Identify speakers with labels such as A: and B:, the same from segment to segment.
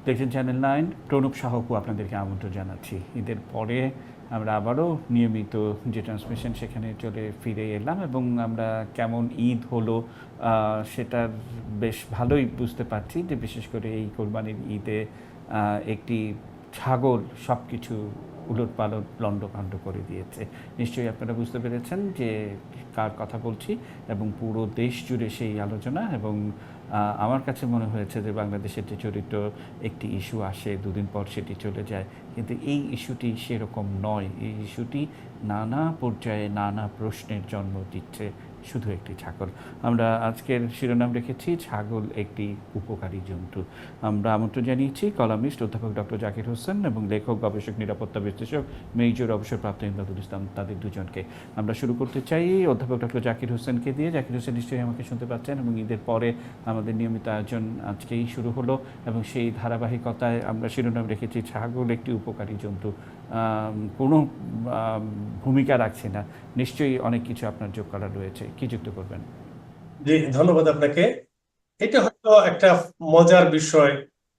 A: দেখছেন চ্যানেল 9। প্রণব সাহকু আপনাদেরকে আমন্ত্রণ জানাচ্ছি। ঈদের পরে আমরা আবারও নিয়মিত যে ট্রান্সমিশন সেখানে চলে ফিরে এলাম এবং আমরা কেমন ঈদ হলো সেটার বেশ ভালোই বুঝতে পারছি যে বিশেষ করে এই কোরবানির ঈদে একটি ছাগল সব কিছু উলটপালট লণ্ডভণ্ড করে দিয়েছে। নিশ্চয়ই আপনারা বুঝতে পেরেছেন যে কার কথা বলছি এবং পুরো দেশ জুড়ে সেই আলোচনা এবং আমার কাছে মনে হয়েছে যে বাংলাদেশের যে চরিত্র একটি ইস্যু আসে দুদিন পর সেটি চলে যায়, কিন্তু এই ইস্যুটি সেরকম নয়। এই ইস্যুটি নানা পর্যায়ে নানা প্রশ্নের জন্ম দিচ্ছে শুধু একটি ছাগল। আমরা আজকের শিরোনাম রেখেছি ছাগল একটি উপকারী জন্তু। আমরা আমন্ত্রণ জানিয়েছি কলামিস্ট অধ্যাপক ডক্টর জাকির হোসেন এবং লেখক গবেষক নিরাপত্তা বিশ্লেষক মেজর অবসরপ্রাপ্ত ইমদাদুল ইসলাম, তাদের দুজনকে। আমরা শুরু করতে চাই অধ্যাপক ডক্টর জাকির হোসেনকে দিয়ে। জাকির হোসেন নিশ্চয়ই আমাকে শুনতে পাচ্ছেন এবং ঈদের পরে আমাদের নিয়মিত আয়োজন আজকেই শুরু হলো এবং সেই ধারাবাহিকতায় আমরা শিরোনাম রেখেছি ছাগল একটি উপকারী জন্তু। কোনো ভূমিকা রাখছে না, নিশ্চয়ই অনেক কিছু আপনার যোগ করা রয়েছে, কি যুক্ত করবেন?
B: জি, ধন্যবাদ আপনাকে। এটা হয়তো একটা মজার বিষয়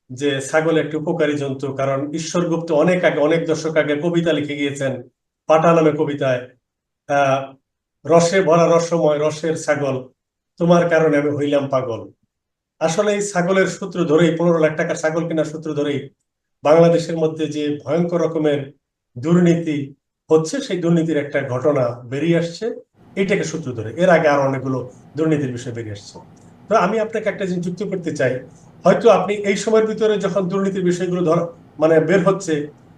B: যে ছাগল একটি উপকারী জন্তু, কারণ ঈশ্বরগুপ্ত অনেক আগে, অনেক দশক আগে কবিতা লিখে গিয়েছেন পাটা নামে কবিতায়। আহ রসে ভরা রসময় রসের ছাগল, তোমার কারণে আমি হইলাম পাগল। আসলে এই ছাগলের সূত্র ধরেই, 15 লাখ টাকার ছাগল কেনার সূত্র ধরেই বাংলাদেশের মধ্যে যে ভয়ঙ্কর রকমের দুর্নীতি হচ্ছে, সেই দুর্নীতির একটা ঘটনা বেরিয়ে আসছে এটাকে সূত্র ধরে। এর আগে আরো অনেকগুলো দুর্নীতির বিষয় বেরিয়ে আসছে। তো আমি আপনাকে একটা জিনিস যুক্ত করতে চাই। হয়তো আপনি এই সময়ের ভিতরে যখন দুর্নীতির বিষয়গুলো বের হচ্ছে,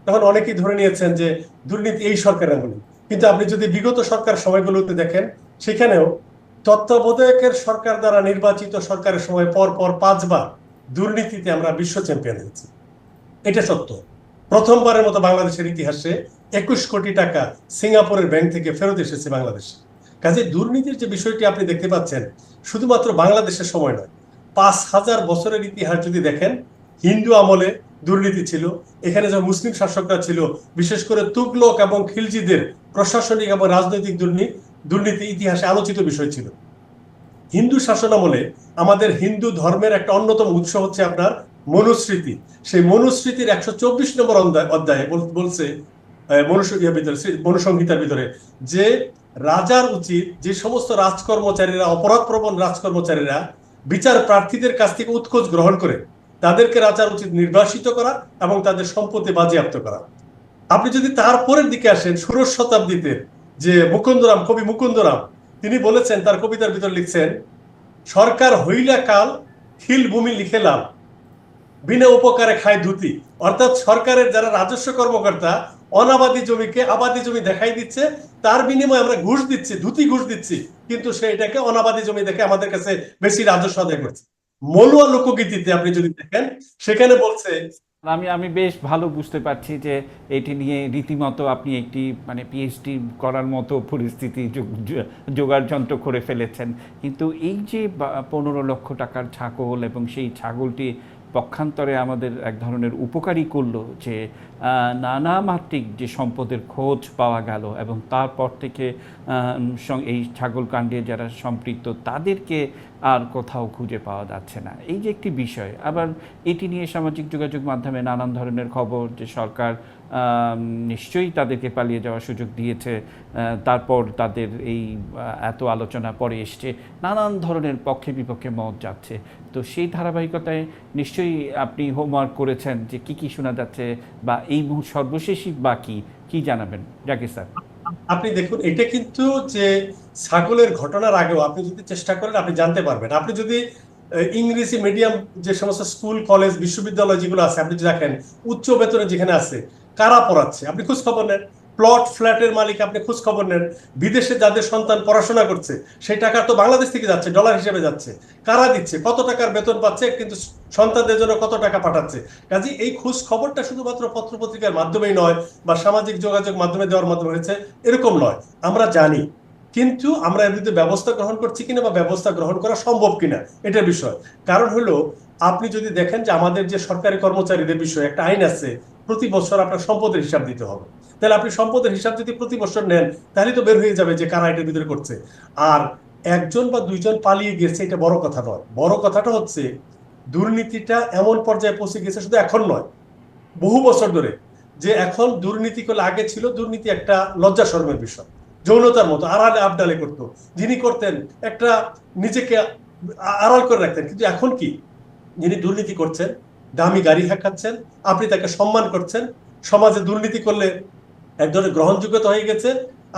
B: তখন অনেকেই ধরে নিয়েছেন যে দুর্নীতি এই সরকারের আমলে। কিন্তু আপনি যদি বিগত সরকার সময়গুলোতে দেখেন, সেখানেও তত্ত্বাবধায়কের সরকার দ্বারা নির্বাচিত সরকারের সময় পর পর 5বার দুর্নীতিতে আমরা বিশ্ব চ্যাম্পিয়ন হয়েছি। এটা সত্য। প্রথমবারের মতো বাংলাদেশের ইতিহাসে 21 কোটি টাকা সিঙ্গাপুরের ব্যাংক থেকে ফেরত এসেছে বাংলাদেশে। কাজে দুর্নীতির যে বিষয়টি আপনি দেখতে পাচ্ছেন, শুধুমাত্র বাংলাদেশের সময় নয়, 5,000 বছরের ইতিহাস যদি দেখেন, হিন্দু আমলে দুর্নীতি ছিল। এখানে যে মুসলিম শাসকরা ছিল, বিশেষ করে তুগলক এবং খিলজিদের প্রশাসনিক এবং রাজনৈতিক দুর্নীতি ইতিহাসে আলোচিত বিষয় ছিল। হিন্দু শাসনামলে আমাদের হিন্দু ধর্মের একটা অন্যতম উৎস হচ্ছে আপনার মনুস্মৃতি। সেই মনুস্মৃতির 124 নম্বর অধ্যায়ে বলছে, মনুসংহিতার ভিতরে, যে রাজার উচিত যে সমস্ত রাজকর্মচারীরা, অপরাধপ্রবণ রাজকর্মচারীরা বিচার প্রার্থীদের কাছ থেকে উৎকোচ গ্রহণ করে, তাদেরকে রাজার উচিত নির্বাসিত করা এবং তাদের সম্পত্তি বাজেয়াপ্ত করা। আপনি যদি তারপরের দিকে আসেন, ষোড়শ শতাব্দীতে যে কবি মুকুন্দরাম, তিনি বলেছেন, তার কবিতার ভিতর লিখছেন, সরকার হইলা কাল খিল ভূমি লিখে লাল, বিনা উপকারে খায় ধুতি। অর্থাৎ সরকারের যারা রাজস্ব কর্মকর্তা অনাবাদী জমিকে আবাদী জমি দেখাই দিচ্ছে, তার বিনিময়ে আমরা ঘুষ দিচ্ছি, ধুতি ঘুষ দিচ্ছি, কিন্তু সে এটাকে অনাবাদী জমি দেখে আমাদের কাছে বেশি রাজস্ব আদায় করছে। মলুয়া লোকগীতিতে আপনি যদি দেখেন, সেখানে বলছে,
A: আমি আমি বেশ ভালো বুঝতে পারছি যে এটি নিয়ে রীতিমতো আপনি একটি মানে পিএইচডি করার মতো পরিস্থিতি জোগাড় যন্ত্র করে ফেলেছেন। কিন্তু এই যে 15 লক্ষ টাকার ছাগল এবং সেই ছাগলটি পক্ষান্তরে আমাদের এক ধরনের উপকারী করলো, যে নানা মাত্রিক যে সম্পদের খোঁজ পাওয়া গেল এবং তারপর থেকে এই ছাগল কাণ্ডে যারা সম্পৃক্ত তাদেরকে আর কোথাও খুঁজে পাওয়া যাচ্ছে না। এই যে একটি বিষয়, আবার এটি নিয়ে সামাজিক যোগাযোগ মাধ্যমে নানান ধরনের খবর যে সরকার নিশ্চয়ই তাদেরকে পালিয়ে যাওয়ার সুযোগ দিয়েছে, তারপর তাদের এই এত আলোচনা পরে এসছে, নানান ধরনের পক্ষে বিপক্ষে মত যাচ্ছে। তো সেই ধারাবাহিকতায় নিশ্চয়ই আপনি হোমওয়ার্ক করেছেন যে কি কি শোনা যাচ্ছে বা এই সর্বশেষই বা কি জানাবেন জাকির স্যার?
B: আপনি দেখুন, এটা কিন্তু যে ছাগলের ঘটনার আগেও আপনি যদি চেষ্টা করেন, আপনি জানতে পারবেন। আপনি যদি ইংরেজি মিডিয়াম যে সমস্ত স্কুল কলেজ বিশ্ববিদ্যালয় যেগুলো আছে, আপনি দেখেন উচ্চ বেতনে যেখানে আছে, কারা পড়াচ্ছে আপনি খোঁজ খবর নেন। প্লট ফ্ল্যাটের মালিক আপনি খোঁজ খবর নেন। বিদেশে যাদের সন্তান পড়াশোনা করছে, সেই টাকা তো বাংলাদেশ থেকে যাচ্ছে, ডলার হিসেবে যাচ্ছে। কারা দিচ্ছে, কত টাকার বেতন পাচ্ছে, কিন্তু সন্তানদের জন্য কত টাকা পাঠাচ্ছে। কাজে এই খোঁজ খবরটা শুধুমাত্র পত্রপত্রিকার মাধ্যমেই নয় বা সামাজিক যোগাযোগ মাধ্যমে দেওয়ার মাধ্যমে হয়েছে এরকম নয়, আমরা জানি। কিন্তু আমরা এর বিরুদ্ধে ব্যবস্থা গ্রহণ করছি কিনা বা ব্যবস্থা গ্রহণ করা সম্ভব কিনা, এটার বিষয়। কারণ হলো, আপনি যদি দেখেন যে আমাদের যে সরকারি কর্মচারীদের বিষয়ে একটা আইন আছে, প্রতি বছর আপনার সম্পদের হিসাব দিতে হবে। তাহলে আপনি সম্পদের হিসাব যদি প্রতি বছর নেন, তাহলে তো বের হয়ে যাবে যে কারা এটার ভিতরে করছে। আর একজন বা দুইজন পালিয়ে গেছে এটা বড় কথা নয়। বড় কথাটা হচ্ছে দুর্নীতিটা এমন পর্যায়ে পৌঁছে গেছে, শুধু এখন নয়, বহু বছর ধরে, যে এখন দুর্নীতি করলে, আগে ছিল দুর্নীতি একটা লজ্জা শরমের বিষয়, যৌনতার মতো আড়ালে আবডালে করতো, যিনি করতেন একটা নিজেকে আড়াল করে রাখতেন। কিন্তু এখন কি, যিনি দুর্নীতি করছেন, দামি গাড়ি হাঁকাচ্ছেন, আপনি তাকে সম্মান করছেন, সমাজে দুর্নীতি করলে এক ধরনের গ্রহণযোগ্যতা হয়ে গেছে।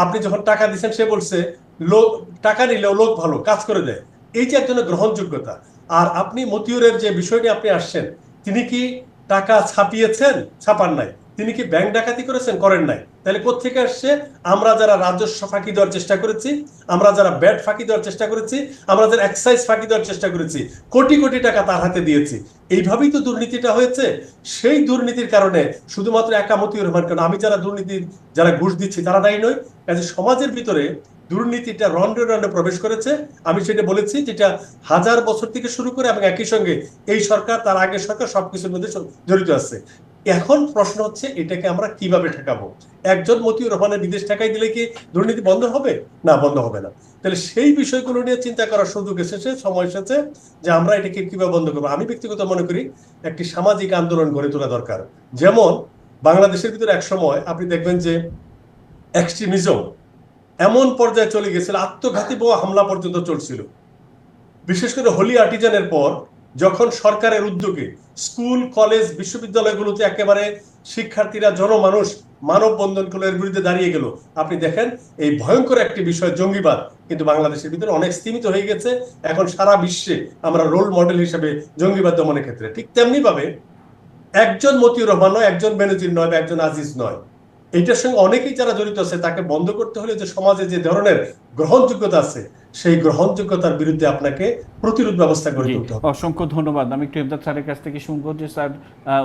B: আপনি যখন টাকা দিচ্ছেন, সে বলছে লোক টাকা নিলেও লোক ভালো কাজ করে দেয়, এই যে এক ধরনের গ্রহণযোগ্যতা। আর আপনি মতিউরের যে বিষয়টি আপনি আসছেন, তিনি কি টাকা ছাপিয়েছেন? ছাপান নাই। তিনি কি ব্যাংক ডাকাতি করেছেন? করেন নাই। তাহলে কোত্থেকে আসছে? আমরা যারা রাজস্ব ফাঁকি দেওয়ার চেষ্টা করেছি, আমরা যারা ব্যাট ফাঁকি দেওয়ার চেষ্টা করেছি, আমরা যারা এক্সাইজ ফাঁকি দেওয়ার চেষ্টা করেছি, কোটি কোটি টাকা তার হাতে দিয়েছি। এইভাবেই তো দুর্নীতিটা হয়েছে। সেই দুর্নীতির কারণে শুধুমাত্র একা মতিউর রহমান কেন, আমি যারা দুর্নীতির যারা ঘুষ দিচ্ছি তারা দায়ী নয়। কাজে সমাজের ভিতরে দুর্নীতিটা রন্ধ্রে রন্ধ্রে প্রবেশ করেছে। আমি সেটা বলেছি, যেটা 1000 বছর থেকে শুরু করে এবং একই সঙ্গে এই সরকার, তার আগের সরকার সবকিছুর মধ্যে জড়িত আছে। এখন প্রশ্ন হচ্ছে, এটাকে আমরা কিভাবে ঠেকাবো? একজন মতিউর রহমানের বিদেশ ঠেকাই দিলে কি দুর্নীতি বন্ধ হবে? না, বন্ধ হবে না। তাহলে সেই বিষয়গুলো নিয়ে চিন্তা করার সুযোগ এসেছে, সময় এসেছে যে আমরা এটাকে কিভাবে বন্ধ করবো। আমি ব্যক্তিগত মনে করি একটি সামাজিক আন্দোলন গড়ে তোলা দরকার। যেমন বাংলাদেশের ভিতরে এক সময় আপনি দেখবেন যে এক্সট্রিমিজম এমন পর্যায়ে চলে গেছিল, আত্মঘাতী বোমা হামলা পর্যন্ত চলছিল। বিশেষ করে হোলি আর্টিজানের পর যখন সরকারের উদ্যোগে স্কুল, কলেজ, বিশ্ববিদ্যালয়গুলোতে একেবারে শিক্ষার্থীরা, জনমানুষ মানববন্ধনগুলোর বিরুদ্ধে দাঁড়িয়ে গেল, আপনি দেখেন এই ভয়ঙ্কর একটি বিষয় জঙ্গিবাদ কিন্তু বাংলাদেশের ভিতরে অনেক স্তীমিত হয়ে গেছে। এখন সারা বিশ্বে আমরা রোল মডেল হিসেবে জঙ্গিবাদ দমনের ক্ষেত্রে। ঠিক তেমনি ভাবে একজন মতিউর রহমান নয়, একজন বেনজির নয়, বা একজন আজিজ নয়, এইটার সঙ্গে অনেকেই যারা জড়িত আছে, তাকে বন্ধ করতে হলে যে সমাজে যে ধরনের গ্রহণযোগ্যতা আছে, সেই গ্রহণযোগ্যতার বিরুদ্ধে আপনাকে প্রতিরোধ ব্যবস্থা গড়ে তুলতে হবে।
A: অসংখ্য ধন্যবাদ। আমি একটু ইমদাদ স্যারের কাছ থেকে শুনবো যে স্যার,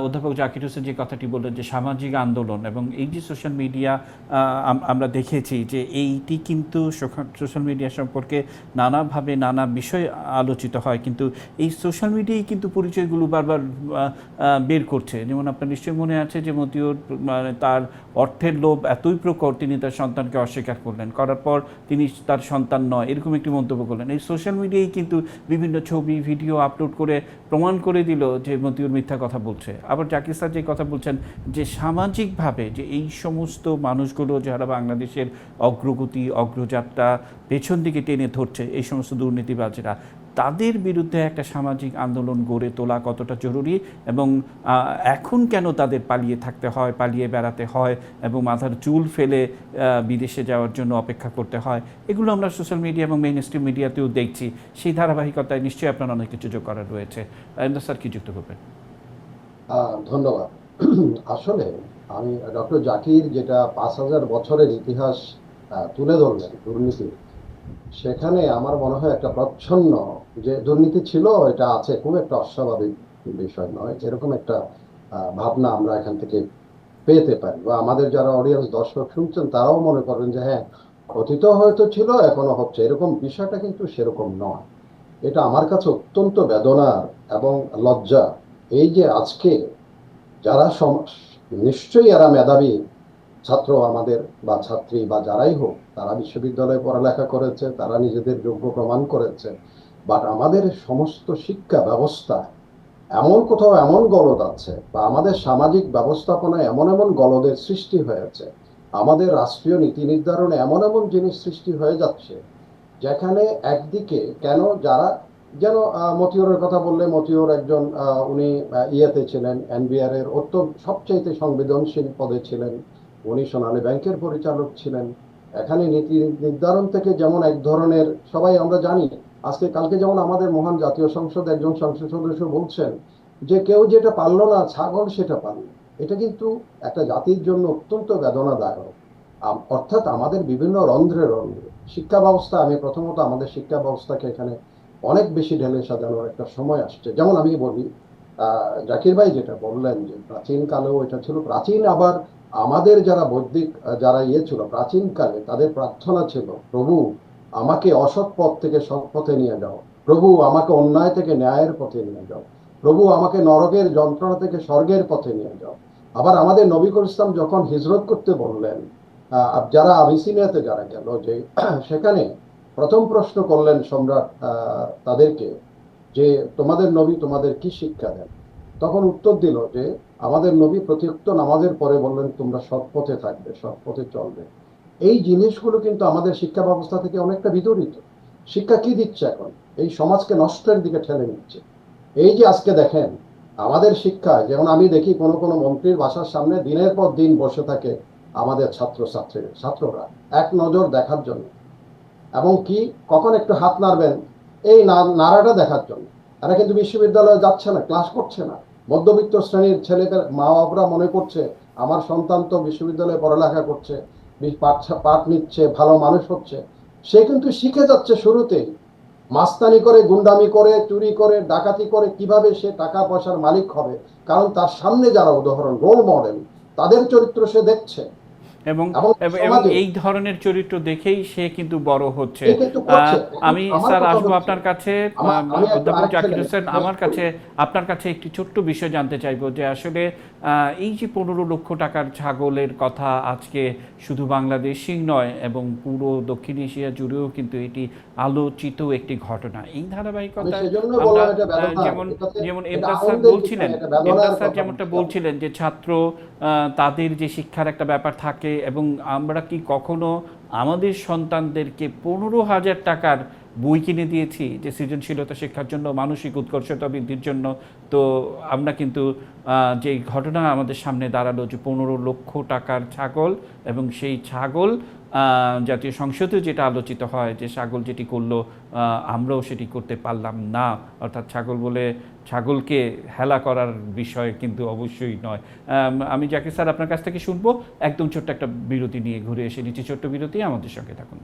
A: অধ্যাপক জাকির হোসেন যে কথাটি বললেন যে সামাজিক আন্দোলন এবং এই যে সোশ্যাল মিডিয়া, আমরা দেখেছি যে এইটি কিন্তু সোশ্যাল মিডিয়া সম্পর্কে নানাভাবে নানা বিষয় আলোচিত হয়, কিন্তু এই সোশ্যাল মিডিয়াই কিন্তু পরিচয়গুলো বারবার বের করছে। যেমন আপনার নিশ্চয়ই মনে আছে যে মতিউর, মানে তার অর্থের লোভ এতই প্রকট, তিনি তার সন্তানকে অস্বীকার করলেন, করার পর তিনি তার সন্তান নয় এরকম একটি মন্তব্য করলেন। এই সোশ্যাল মিডিয়ায় কিন্তু বিভিন্ন ছবি, ভিডিও আপলোড করে প্রমাণ করে দিল যে মতিউর মিথ্যা কথা বলছে। আবার জাকির স্যার যে কথা বলছেন যে সামাজিকভাবে যে এই সমস্ত মানুষগুলো যারা বাংলাদেশের অগ্রগতি, অগ্রযাত্রা পেছন দিকে টেনে ধরছে, এই সমস্ত দুর্নীতিবাজরা, তাদের বিরুদ্ধে একটা সামাজিক আন্দোলন গড়ে তোলা কতটা জরুরি, এবং এখন কেন তাদের পালিয়ে থাকতে হয়, পালিয়ে বেড়াতে হয় এবং মাথার চুল ফেলে বিদেশে যাওয়ার জন্য অপেক্ষা করতে হয়, এগুলো আমরা সোশ্যাল মিডিয়া এবং মেইন স্ট্রিম মিডিয়াতেও দেখছি। সেই ধারাবাহিকতায় নিশ্চয়ই আপনার অনেক কিছু যোগ করার রয়েছে। স্যার, কি যুক্ত করবেন?
C: ধন্যবাদ। আসলে আমি ডক্টর জাকির যেটা 5000 বছরের ইতিহাস তুলে ধরলেন দুর্নীতির, সেখানে আমার মনে হয় একটা প্রচ্ছন্ন যে দুর্নীতি ছিল, এটা আছে, খুব একটা অস্বাভাবিক বিষয় নয়, এরকম একটা ভাবনা আমরা এখান থেকে পেতে পারি, বা আমাদের যারা অডিয়েন্স, দর্শক শুনছেন, তারাও মনে করবেন যে হ্যাঁ, অতীত হয়তো ছিল, এখনো হচ্ছে, এরকম বিষয়টা কিন্তু সেরকম নয়। এটা আমার কাছে অত্যন্ত বেদনার এবং লজ্জা। এই যে আজকে যারা নিশ্চয়ই এরা মেধাবী ছাত্র আমাদের, বা ছাত্রী, বা যারাই হোক, তারা বিশ্ববিদ্যালয়ে পড়ালেখা করেছে, তারা নিজেদের যোগ্য প্রমাণ করেছে, বাট আমাদের সমস্ত শিক্ষা ব্যবস্থা এমন কোথাও এমন গলদ আছে, বা আমাদের সামাজিক ব্যবস্থাপনায় এমন এমন গলদের সৃষ্টি হয়েছে, আমাদের রাষ্ট্রীয় নীতি নির্ধারণে এমন এমন জিনিস সৃষ্টি হয়ে যাচ্ছে, যেখানে একদিকে কেন যারা, যেন মতিউরের কথা বললে, মতিউর একজন উনি ইয়েতে ছিলেন, এনবিআর এর সবচাইতে সংবেদনশীল পদে ছিলেন, উনি সোনালী ব্যাংকের পরিচালক ছিলেন। এখানে নীতি নির্ধারণ থেকে যেমন এক ধরনের, সবাই আমরা জানি, আজকে কালকে যেমন আমাদের মহান জাতীয় সংসদ একজন সংসদ সদস্য বলছেন যে কেউ যেটা পারলো না, ছাগল সেটা পারল। এটা কিন্তু একটা জাতির জন্য অত্যন্ত বেদনাদায়ক। অর্থাৎ আমাদের বিভিন্ন রন্ধ্রে রন্ধ্রে শিক্ষা ব্যবস্থা, আমি প্রথমত আমাদের শিক্ষা ব্যবস্থাকে এখানে অনেক বেশি ঢেলে সাজানোর একটা সময় আসছে। যেমন আমি বলি, জাকির ভাই যেটা বললেন যে প্রাচীন কালেও এটা ছিল, প্রাচীন আবার আমাদের যারা বৈদিক যারা ছিল প্রাচীনকালে, তাদের প্রার্থনা ছিল, প্রভু আমাকে অসৎ পথ থেকে সৎ পথে নিয়ে যাও, প্রভু আমাকে অন্যায় থেকে ন্যায়ের পথে নিয়ে যাও, প্রভু আমাকে নরকের যন্ত্রণা থেকে স্বর্গের পথে নিয়ে যাও। আবার আমাদের নবী ইসলাম যখন হিজরত করতে বললেন, যারা আবিসিনিয়াতে যারা গেল, যে সেখানে প্রথম প্রশ্ন করলেন সম্রাট তাদেরকে যে তোমাদের নবী তোমাদের কি শিক্ষা দেন? তখন উত্তর দিল যে আমাদের নবী প্রত্যেক নামাজের পরে বললেন তোমরা সৎ পথে থাকবে, সৎ পথে চলবে। এই জিনিসগুলো কিন্তু আমাদের শিক্ষা ব্যবস্থা থেকে অনেকটা বিদরিত। শিক্ষা কি দিচ্ছে এখন? এই সমাজকে নষ্টের দিকে ঠেলে দিচ্ছে। এই যে আজকে দেখেন আমাদের শিক্ষায়, যেমন আমি দেখি কোনো কোনো মন্ত্রীর বাসার সামনে দিনের পর দিন বসে থাকে আমাদের ছাত্ররা এক নজর দেখার জন্য, এবং কি কখন একটু হাত নাড়বেন এই নাড়াটা দেখার জন্য। এরা কিন্তু বিশ্ববিদ্যালয়ে যাচ্ছে না, ক্লাস করছে না। মধ্যবিত্ত শ্রেণীর ছেলেদের মা বাবারা মনে করছে আমার সন্তান তো বিশ্ববিদ্যালয়ে পড়ালেখা করছে, পাঠ নিচ্ছে, ভালো মানুষ হচ্ছে। সে কিন্তু শিখে যাচ্ছে শুরুতেই মাস্তানি করে, গুন্ডামি করে, চুরি করে, ডাকাতি করে কিভাবে সে টাকা পয়সার মালিক হবে। কারণ তার সামনে যারা উদাহরণ, রোল মডেল, তাদের চরিত্র সে দেখছে
A: এবং
C: এবং
A: এবং এই ধরনের চরিত্র দেখেই সে কিন্তু বড় হচ্ছে।
C: সে কিন্তু করছে।
A: আমি
C: আমার
A: স্যার
C: কথা
A: আসবো
C: হচ্ছে,
A: আপনার কাছে,
C: আমি
A: অধ্যাপক জাকির
C: আরেকটা
A: হোসেন,
C: জিনিস
A: আমার কাছে আপনার কাছে একটি ছোট্ট বিষয় জানতে চাইবো যে আসলে এই যে 15 লক্ষ টাকার ছাগলের কথা আজকে শুধু বাংলাদেশই নয় এবং পুরো দক্ষিণ এশিয়া জুড়েও কিন্তু এটি আলোচিত একটি ঘটনা। এই
C: আমি
A: ধারাবাহিকতায়
C: সেজন্য
A: আমরা
C: বললাম এটা বেদনা,
A: যেমন যেমন
C: এটা
A: এমদাদ স্যার
C: আনন্দের
A: বলছিলেন,
C: বিষয়, এটা বেদনার
A: এমদাদ স্যার
C: কথা
A: যেমনটা
C: বলছি।
A: বলছিলেন যে ছাত্র তাদের যে শিক্ষার একটা ব্যাপার থাকে, এবং আমরা কি কখনো আমাদের সন্তানদেরকে 15,000 টাকার বই কিনে দিয়েছি যে সৃজনশীলতা শিক্ষার জন্য, মানসিক উৎকর্ষতা বৃদ্ধির জন্য? তো আমরা কিন্তু যে ঘটনা আমাদের সামনে দাঁড়ালো যে 15 লক্ষ টাকার ছাগল, এবং সেই ছাগল জাতীয় সংসদে যেটা আলোচিত হয় যে ছাগল যেটি করলো আমরাও সেটি করতে পারলাম না, অর্থাৎ ছাগল বলে ছাগলকে হেলা করার বিষয় কিন্তু অবশ্যই নয়। আমি জাকির স্যার আপনার কাছ থেকে শুনবো একদম ছোট্ট একটা বিরতি নিয়ে ঘুরে এসে নিচে, ছোট্ট বিরতি, আমাদের সঙ্গে থাকুন।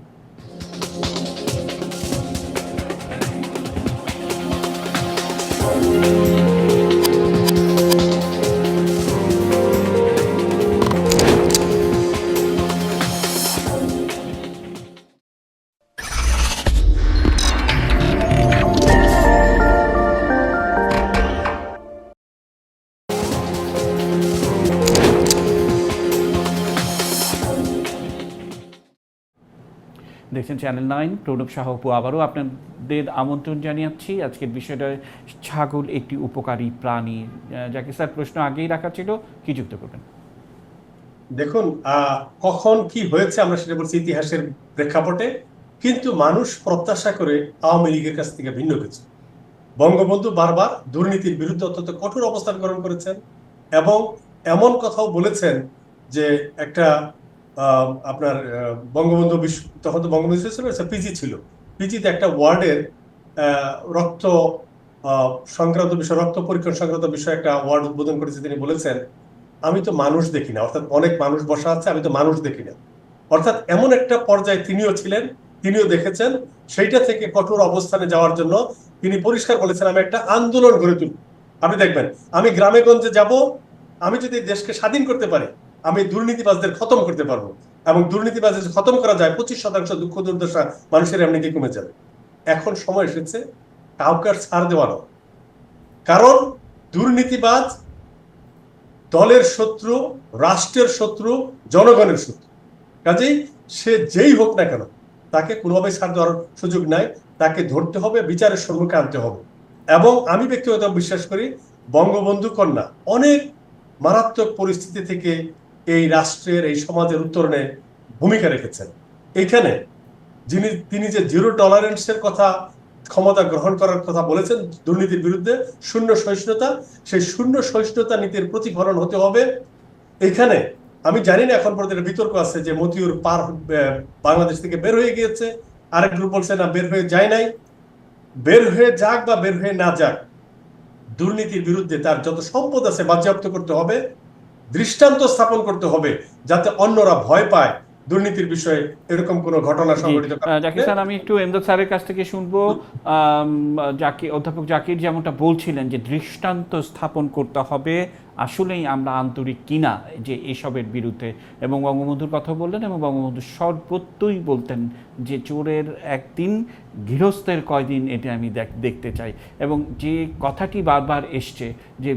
A: দেখছেন চ্যানেল 9, প্রণব সাহপু আবারও আপনাদের আমন্ত্রণ জানিয়েছি। আজকের বিষয়টা ছাগল একটি উপকারী প্রাণী। যাকে স্যার প্রশ্ন আগেই রাখা ছিল, কি যুক্ত করবেন?
B: দেখুন, কখন কি হয়েছে আমরা সেটা বলছি ইতিহাসের প্রেক্ষাপটে, কিন্তু মানুষ প্রত্যাশা করে আওয়ামী লীগের কাছ থেকে ভিন্ন কিছু। বঙ্গবন্ধু বারবার দুর্নীতির বিরুদ্ধে অত্যন্ত কঠোর অবস্থান গ্রহণ করেছেন এবং এমন কথাও বলেছেন যে একটা আপনার বঙ্গবন্ধু তখন তো বঙ্গবন্ধু ছিল, পিজি ছিল, পিজিতে একটা ওয়ার্ডের রক্ত সংক্রান্ত বিষয়, রক্ত পরীক্ষণ সংক্রান্ত বিষয়ে একটা ওয়ার্ড উদ্বোধন করেছে। তিনি বলেছেন আমি তো মানুষ দেখি না, অর্থাৎ অনেক মানুষ বসা আছে, আমি তো মানুষ দেখি না। অর্থাৎ এমন একটা পর্যায়ে তিনিও ছিলেন, তিনিও দেখেছেন। সেইটা থেকে কঠোর অবস্থানে যাওয়ার জন্য তিনি পরিষ্কার বলেছেন আমি একটা আন্দোলন গড়ে তুলব। আপনি দেখবেন আমি গ্রামে গঞ্জে যাব, আমি যদি দেশকে স্বাধীন করতে পারি আমি দুর্নীতিবাজদের খতম করতে পারবো, এবং দুর্নীতিবাজদের খতম করা যায় 25% দুঃখ দুর্দশা মানুষের এমনিতে কমে যাবে। এখন সময় এসেছে কাউকে আর ছাড় দেওয়ানো, কারণ দুর্নীতিবাজ দলের শত্রু, রাষ্ট্রের শত্রু, জনগণের শত্রু। কাজেই সে যেই হোক না কেন তাকে কোনোভাবে ছাড় দেওয়ার সুযোগ নাই, তাকে ধরতে হবে, বিচারের সম্মুখে আনতে হবে। এবং আমি ব্যক্তিগত বিশ্বাস করি বঙ্গবন্ধু কন্যা অনেক মারাত্মক পরিস্থিতি থেকে এই রাষ্ট্রের, এই সমাজের উত্তরণে ভূমিকা রেখেছেন। এইখানে তিনি যে জিরো টলারেন্সের কথা, ক্ষমতা গ্রহণ করার কথা বলেছেন দুর্নীতির বিরুদ্ধে, শূন্য সহিষ্ণুতা, সেই শূন্য সহিষ্ণুতা নীতির প্রতিফলন হতে হবে। এখানে আমি জানি না, এখন পর্যন্ত বিতর্ক আছে যে মতিউর বাংলাদেশ থেকে বের হয়ে গিয়েছে, আরেক গ্রুপ বলছে না বের হয়ে যায় নাই। বের হয়ে যাক বা বের হয়ে না যাক, দুর্নীতির বিরুদ্ধে তার যত সম্পদ আছে বাজেয়াপ্ত করতে হবে, দৃষ্টান্ত স্থাপন করতে হবে, যাতে অন্যরা ভয় পায় দুর্নীতির বিষয়ে এরকম কোনো ঘটনা সংঘটিত।
A: জাকির স্যার, আমি একটু এমদাদ স্যারের কাছ থেকে শুনবো। অধ্যাপক জাকির যেমনটা বলছিলেন যে দৃষ্টান্ত স্থাপন করতে হবে, আসলেই আমরা আন্তরিক কিনা যে এসবের বিরুদ্ধে। এবং বঙ্গবন্ধুর কথা বললেন এবং বঙ্গবন্ধু সর্বত্রই বলতেন যে চোরের একদিন গৃহস্থের কয়দিন, এটা আমি দেখতে চাই। এবং যে কথাটি বারবার এসছে যে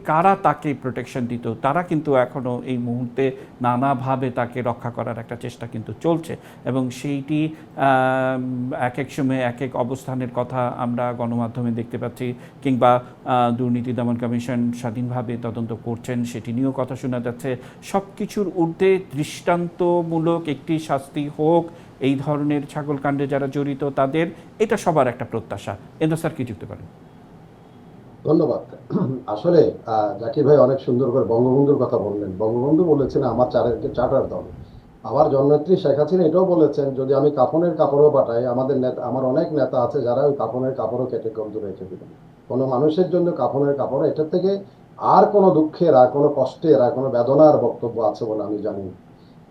A: কারা তাকে প্রোটেকশন দিত, তারা কিন্তু এখনও এই মুহূর্তে নানাভাবে তাকে রক্ষা করার একটা চেষ্টা কিন্তু চলছে। এবং সেইটি এক এক সময় এক এক অবস্থানের কথা আমরা গণমাধ্যমে দেখতে পাচ্ছি, কিংবা দুর্নীতি দমন কমিশন স্বাধীনভাবে তদন্ত করছেন সেটি নিয়েও কথা শোনা যাচ্ছে। সব কিছুর ঊর্ধ্বে দৃষ্টান্তমূলক একটি শাস্তি হোক এই ধরনের ছাগলকাণ্ডে যারা জড়িত তাদের, এটা সবার একটা প্রত্যাশা। এন্দা স্যার কি যুক্ত করেন?
C: ধন্যবাদ। আসলে জাকির ভাই অনেক সুন্দর করে বঙ্গবন্ধুর কথা বললেন। বঙ্গবন্ধু বলেছেন আমার চার্টার দল। আবার জননেত্রী শেখ হাসিনা এটাও বলেছেন, যদি আমি কাফনের কাপড়ও পাঠাই, আমার অনেক নেতা আছে যারা ওই কাফনের কাপড়ও কেটে কবজে রেখে দিবেন। কোনো মানুষের জন্য কাফনের কাপড়, এটার থেকে আর কোনো দুঃখের, আর কোনো কষ্টের, আর কোনো বেদনার বক্তব্য আছে বলে আমি জানি না।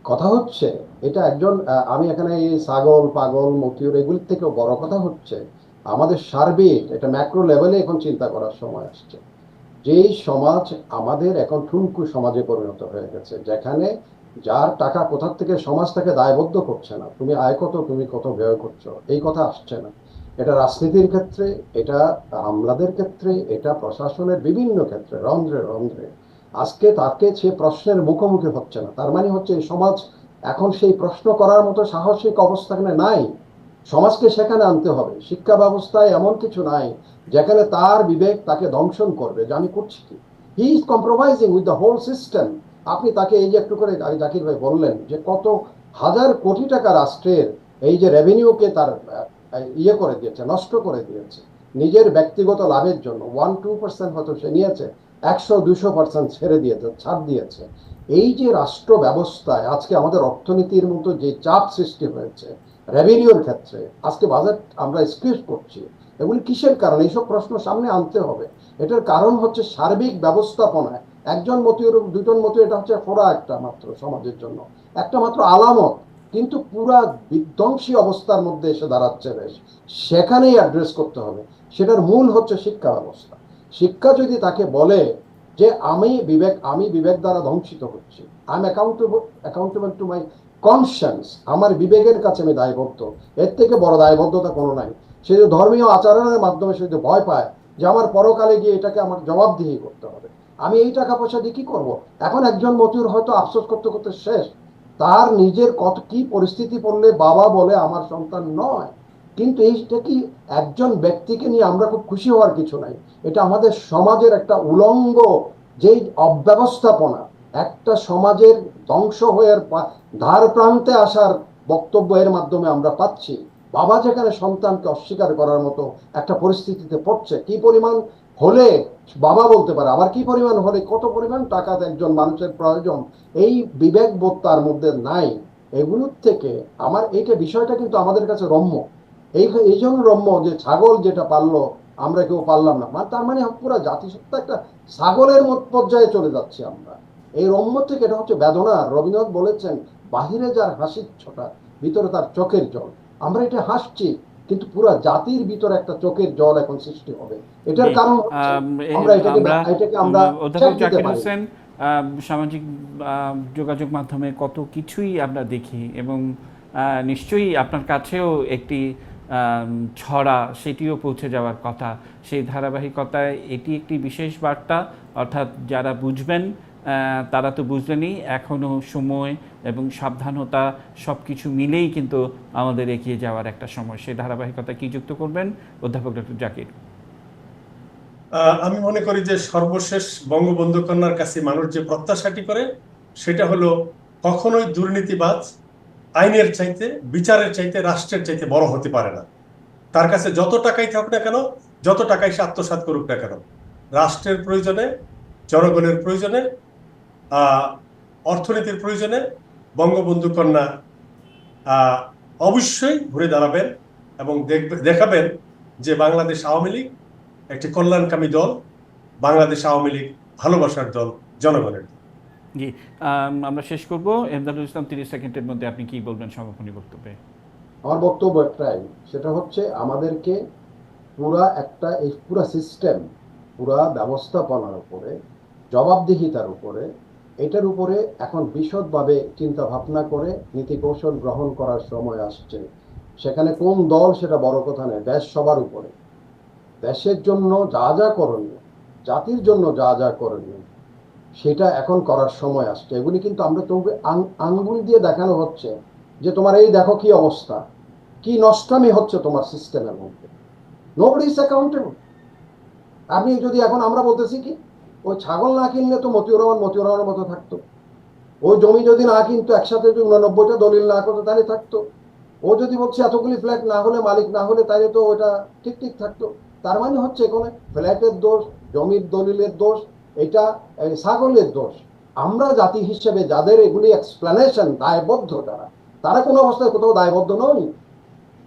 C: কথা হচ্ছে এটা একজন আমি এখানে এই ছাগল পাগল মতিউর এগুলির থেকেও বড় কথা হচ্ছে আমাদের সার্বিক এটা ম্যাক্রো লেভেলে এখন চিন্তা করার সময় আসছে। যেই সমাজ আমাদের এখন ঠুনকু সমাজে পরিণত হয়ে গেছে, যেখানে যার টাকা কোথার থেকে সমাজ তাকে দায়বদ্ধ করছে না, তুমি আয় কত, তুমি কত ব্যয় করছো, এই কথা আসছে না। এটা রাজনীতির ক্ষেত্রে, এটা আমলাদের ক্ষেত্রে, এটা প্রশাসনের বিভিন্ন ক্ষেত্রে রন্ধ্রে রন্ধ্রে আজকে তাকে সে প্রশ্নের মুখোমুখি হচ্ছে না। তার মানে হচ্ছে এই সমাজ এখন সেই প্রশ্ন করার মতো সাহসিক অবস্থানে নাই। সমাজকে সেখানে আনতে হবে। শিক্ষা ব্যবস্থায় এমন কিছু নাই যেখানে তার বিবেক তাকে দংশন করবে যে আমি করছি কি। He is compromising with the whole system. আপনি তাকে এই যে একটু করে জাকির ভাই বললেন যে কত হাজার কোটি টাকা রাষ্ট্রের এই যে রেভিনিউকে তার ইয়ে করে দিয়েছে, নষ্ট করে দিয়েছে নিজের ব্যক্তিগত লাভের জন্য। 1-2% হয়তো সে নিয়েছে, 100-200% ছেড়ে দিয়েছে, ছাড় দিয়েছে। এই যে রাষ্ট্র ব্যবস্থায় আজকে আমাদের অর্থনীতির মতো যে চাপ সৃষ্টি হয়েছে রেভিনিউর ক্ষেত্রে, আজকে বাজেট আমরা স্কিপ করছি, এগুলি কিসের কারণে? এইসব প্রশ্ন সামনে আনতে হবে। এটার কারণ হচ্ছে সার্বিক ব্যবস্থাপনায় একজন মতিউর, দুজন মতিউর, এটা হচ্ছে ফোড়া একটা মাত্র সমাজের জন্য, একটা মাত্র আলামত, কিন্তু পুরা বিধ্বংসী অবস্থার মধ্যে এসে দাঁড়াচ্ছে দেশ। সেখানেই অ্যাড্রেস করতে হবে। সেটার মূল হচ্ছে শিক্ষা ব্যবস্থা। শিক্ষা যদি তাকে বলে যে আমি বিবেক দ্বারা ধ্বংসিত হচ্ছি, I am accountable to my conscience, আমার বিবেকের কাছে আমি দায়বদ্ধ, এর থেকে বড় দায়বদ্ধতা কোনো নাই। সে যে ধর্মীয় আচরণের মাধ্যমে সে যে ভয় পায় যে আমার পরকালে গিয়ে এটাকে আমার জবাবদিহি করতে হবে, আমি এই টাকা পয়সা দিয়ে কি করবো। এখন একজন মতিউর হয়তো আফসোস করতে করতে শেষ, তার নিজের কত কি পরিস্থিতি পড়লে বাবা বলে আমার সন্তান নয়। কিন্তু এইটা কি একজন ব্যক্তিকে নিয়ে আমরা খুব খুশি হওয়ার কিছু নাই। এটা আমাদের সমাজের একটা উলঙ্গ যেই অব্যবস্থাপনা, একটা সমাজের ধ্বংস হয়ে ধার প্রান্তে আসার বক্তব্য এর মাধ্যমে আমরা পাচ্ছি। বাবা যেখানে সন্তানকে অস্বীকার করার মতো একটা পরিস্থিতিতে পড়ছে, কি পরিমাণ হলে বাবা বলতে পারে, আবার কি পরিমাণ হলে কত পরিমাণ টাকা একজন মানুষের প্রয়োজন, এই বিবেকবোধ তার মধ্যে নাই। এগুলোর থেকে আমার এইটা বিষয়টা কিন্তু আমাদের কাছে রম্য। এই জন্য রম্য যে ছাগল যেটা পারলো আমরা কেউ পারলাম না, তার মানে পুরো জাতিসত্তা একটা ছাগলের পর্যায়ে চলে যাচ্ছে আমরা। এই রম্য থেকে এটা হচ্ছে বেদনা। রবীন্দ্রনাথ বলেছেন বাহিরে যার হাসির ছোটা, ভিতরে তার চোখের জল। আমরা এটা হাসছি, কিন্তু পুরো জাতির ভিতরে একটা চোখের জল এখন সৃষ্টি হবে। এটার কারণ আমরা এটাকে আমরা
A: অধ্যাপক জাকির হোসেন, সামাজিক যোগাযোগ মাধ্যমে কত কিছুই আমরা দেখি, এবং নিশ্চয়ই আপনার কাছেও একটি ছড়া সেটিও পৌঁছে যাওয়ার কথা। সেই ধারাবাহিকতায় এটি একটি বিশেষ বার্তা, অর্থাৎ যারা বুঝবেন তারা তো বুঝলেনই, এখনও সময় এবং সাবধানতা সব কিছু মিলেই কিন্তু আমাদের এগিয়ে যাওয়ার একটা সময়। সেই ধারাবাহিকতা কি যুক্ত করবেন অধ্যাপক ডক্টর জাকির?
B: আমি মনে করি যে সর্বশেষ বঙ্গবন্ধু কন্যার কাছে মানুষ যে প্রত্যাশাটি করে সেটা হলো কখনোই দুর্নীতিবাজ আইনের চাইতে, বিচারের চাইতে, রাষ্ট্রের চাইতে বড় হতে পারে না। তার কাছে যত টাকাই থাকুক না কেন, যত টাকাই সে আত্মসাৎ করুক না কেন, রাষ্ট্রের প্রয়োজনে, জনগণের প্রয়োজনে, অর্থনীতির প্রয়োজনে বঙ্গবন্ধু কন্যা অবশ্যই ঘুরে দাঁড়াবেন এবং দেখাবেন যে বাংলাদেশ আওয়ামী লীগ একটি কল্যাণকামী দল, বাংলাদেশ আওয়ামী লীগ ভালোবাসার দল, জনগণের দল।
A: জি, আমরা শেষ করব। এমদাদুল ইসলাম 30 সেকেন্ডের মধ্যে আপনি কি বলবেন সমাপনী বক্তব্যে?
C: আমার বক্তব্য একটাই, সেটা হচ্ছে আমাদেরকে পুরা সিস্টেম, পুরা ব্যবস্থাপনার উপরে জবাবদিহিতার উপরে, এটার উপরে এখন বিশদভাবে চিন্তা ভাবনা করে নীতি কৌশল গ্রহণ করার সময় আসছে। সেখানে কোন দল সেটা বড় কথা নয়, দেশ সবার উপরে। দেশের জন্য যা যা করণীয়, জাতির জন্য যা যা করণীয়, সেটা এখন করার সময় আসছে। এগুলি কিন্তু আমরা তবে আঙ্গুল দিয়ে দেখানো হচ্ছে যে তোমার এই দেখো কি অবস্থা, কি নষ্টামি হচ্ছে তোমার সিস্টেমের মধ্যে। Nobody is accountable. আপনি যদি এখন আমরা বলতেছি কি, ওই ছাগল না কিনলে তো মতিউর রহমানের মতো থাকতো, ওই জমি যদি না কিনতো, একসাথে যদি 89টা দলিল না করতো তাহলে থাকতো, ও যদি বলছে এতগুলি ফ্ল্যাট না হলে, মালিক না হলে, তাহলে তো ওটা ঠিক ঠিক থাকতো। তার মানে হচ্ছে এখানে ফ্ল্যাটের দোষ, জমির দলিলের দোষ, এটা ছাগলের দোষ। আমরা জাতি হিসেবে যাদের এগুলি এক্সপ্লেনেশন দায়বদ্ধ, তারা কোনো অবস্থায় কোথাও দায়বদ্ধ নয়।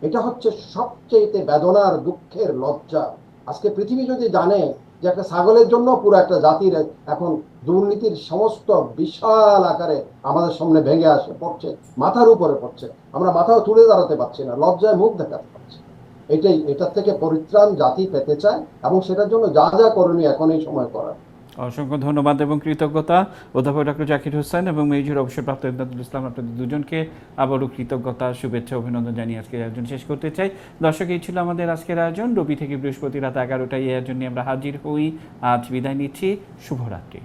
C: এটা হচ্ছে সবচেয়ে বেদনার, দুঃখের, লজ্জা। আজকে পৃথিবী যদি জানে যে একটা ছাগলের জন্য পুরো একটা জাতির এখন দুর্নীতির সমস্ত বিশাল আকারে আমাদের সামনে ভেঙে আসে পড়ছে, মাথার উপরে পড়ছে, আমরা মাথাও তুলে দাঁড়াতে পারছি না, লজ্জায় মুখ দেখাতে পারছি। এটার থেকে পরিত্রাণ জাতি পেতে চায়, এবং সেটার জন্য যা যা করণীয় এখন এই সময় করার।
A: অসংখ্য ধন্যবাদ এবং কৃতজ্ঞতা অধ্যাপক ডক্টর জাকির হোসেন এবং মেজর অবসরপ্রাপ্ত ইমদাদুল ইসলাম, আপনাদের দুজনকে আবারও কৃতজ্ঞতা, শুভেচ্ছা, অভিনন্দন জানিয়ে আজকের আয়োজন শেষ করতে চাই। দর্শক, এই ছিল আমাদের আজকের আয়োজন। রবি থেকে বৃহস্পতি রাত 11টায় এই আয়োজন নিয়ে আমরা হাজির হই। আজ বিদায় নিচ্ছি। শুভরাত্রি।